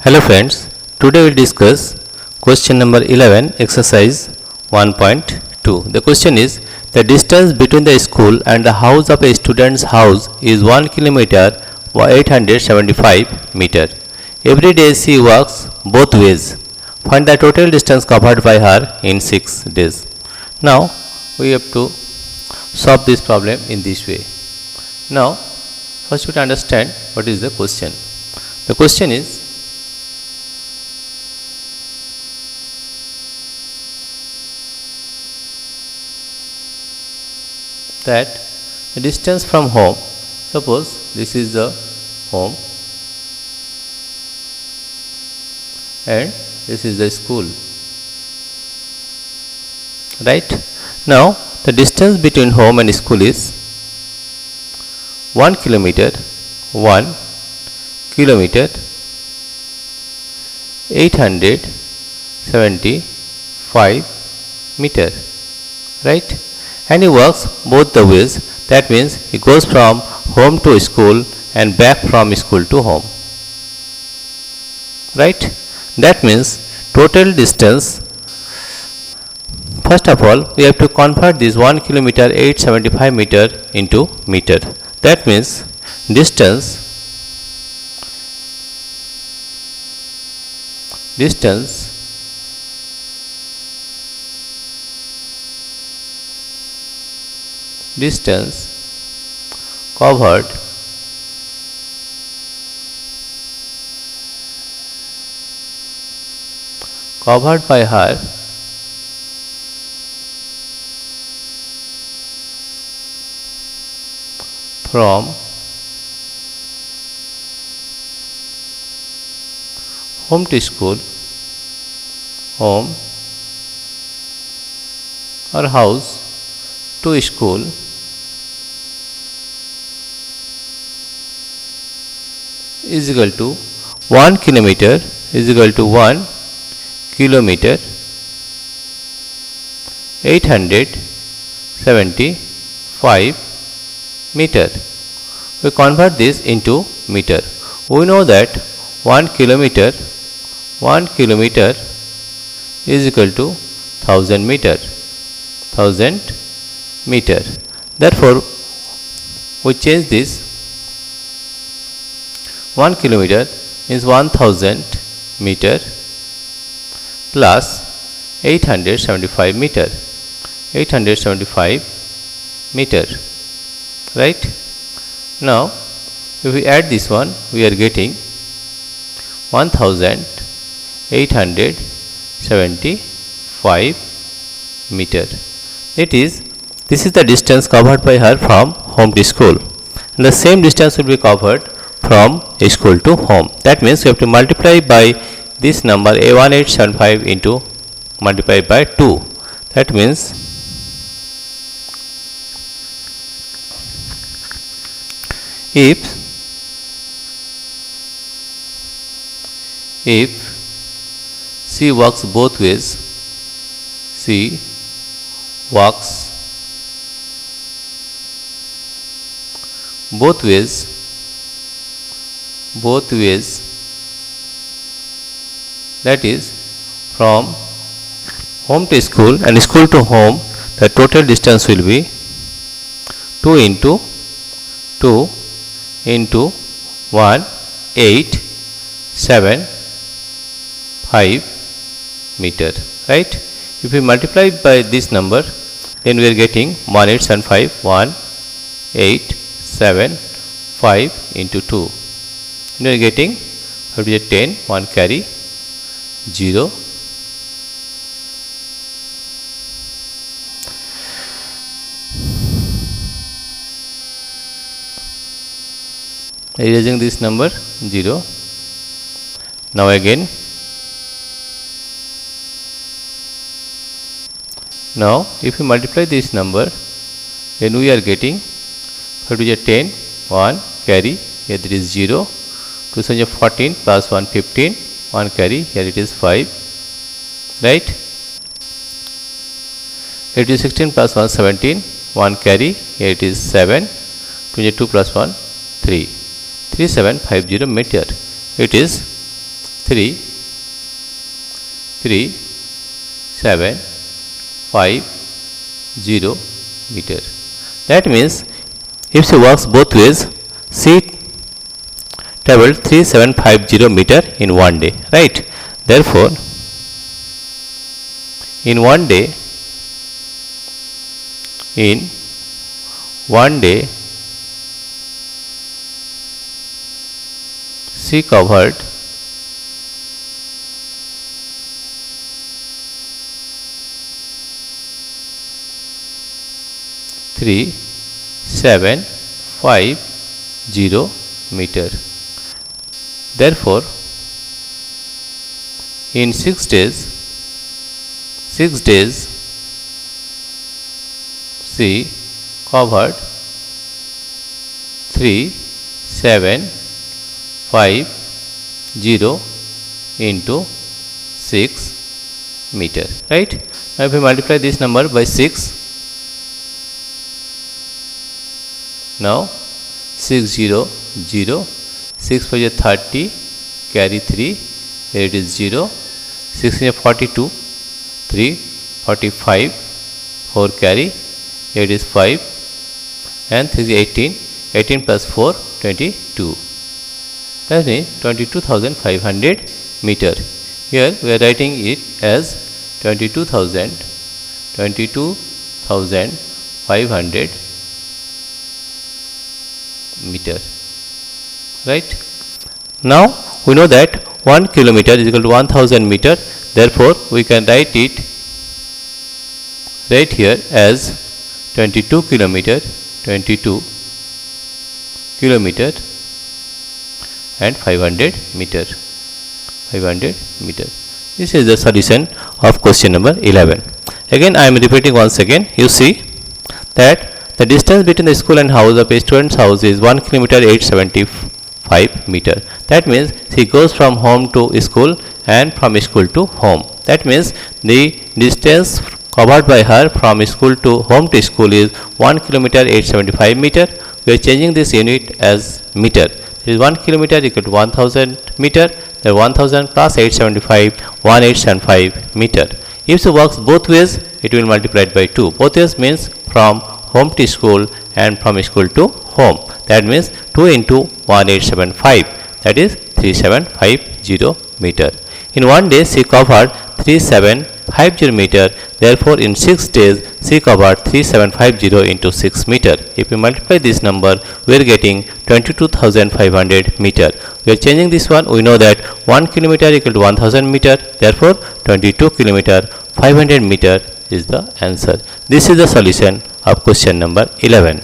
Hello friends, today we will discuss question number 11 exercise 1.2. The question is, the distance between the school and the house of a student's house is 1 kilometer or 875 meter. Every day she walks both ways. Find the total distance covered by her in 6 days. Now we have to solve this problem in this way. Now first we have to understand what is the question. The question is, that the distance from home, suppose this is the home and this is the school, right? Now the distance between home and school is 1 kilometer 875 meter, right? And he works both the ways. That means he goes from home to school and back from school to home, right? That means total distance, first of all we have to convert this 1 kilometer 875 meter into meter. That means distance covered by her from home to school, home or house to school is equal to 1 kilometer 875 meter. We convert this into meter. We know that 1 kilometer is equal to 1000 meter. Therefore we change this. 1 kilometer is 1000 meter plus 875 meter, right? Now if we add this one, we are getting 1875 meter. That is, this is the distance covered by her from home to school, and the same distance will be covered from school to home. That means we have to multiply by this number 1875 into multiply by 2. That means if she walks both ways, that is from home to school and school to home, the total distance will be 2 into 1875 meter, right? If we multiply by this number, then we are getting 1875 into 2. And we are getting 10, 1 carry 0. Erasing this number 0. Now again, now if we multiply this number, then we are getting 10, 1 carry, here it is 0, 2 14 plus 1 15, 1 carry, here it is 5, right? It is 16 plus 1 17, 1 carry, here it is 7, 22 plus 1 3, 3750 meter. It is 3 3 7 5 0 meter. That means if she works both ways, she traveled 3750 meter in one day, right? Therefore, in one day she covered 3750 meter. Therefore, in 6 days she covered 3750 into 6 meter, right? Now if we multiply this number by 6, now 600, 6 for 30, carry 3, here it is 0, 6 is 42, 3, 45, 4 carry, here it is 5, and 3 is 18, 18 plus 4, 22. That means 22,500 meter. Here we are writing it as 22,500 meter, right? Now we know that 1 kilometer is equal to 1000 meter. Therefore, we can write it right here as 22 kilometer and 500 meter. This is the solution of question number 11. Again, I am repeating once again. You see that the distance between the school and house of a student's house is 1 kilometer 875 meter. That means she goes from home to school and from school to home. That means the distance covered by her from school to home to school is 1 kilometer 875 meter. We are changing this unit as meter. It is 1 kilometer equal to 1000 meter. The 1000 plus 875, 1875 meter. If she works both ways, it will multiply by 2. Both ways means from home to school and from school to home. That means 2 into 1875, that is 3750 meter. In one day she covered 3750 meter. Therefore, in 6 days she covered 3750 into 6 meter. If we multiply this number, we are getting 22,500 meter. We are changing this one. We know that 1 kilometer equal to 1000 meter. Therefore, 22 kilometer 500 meter is the answer. This is the solution of question number 11.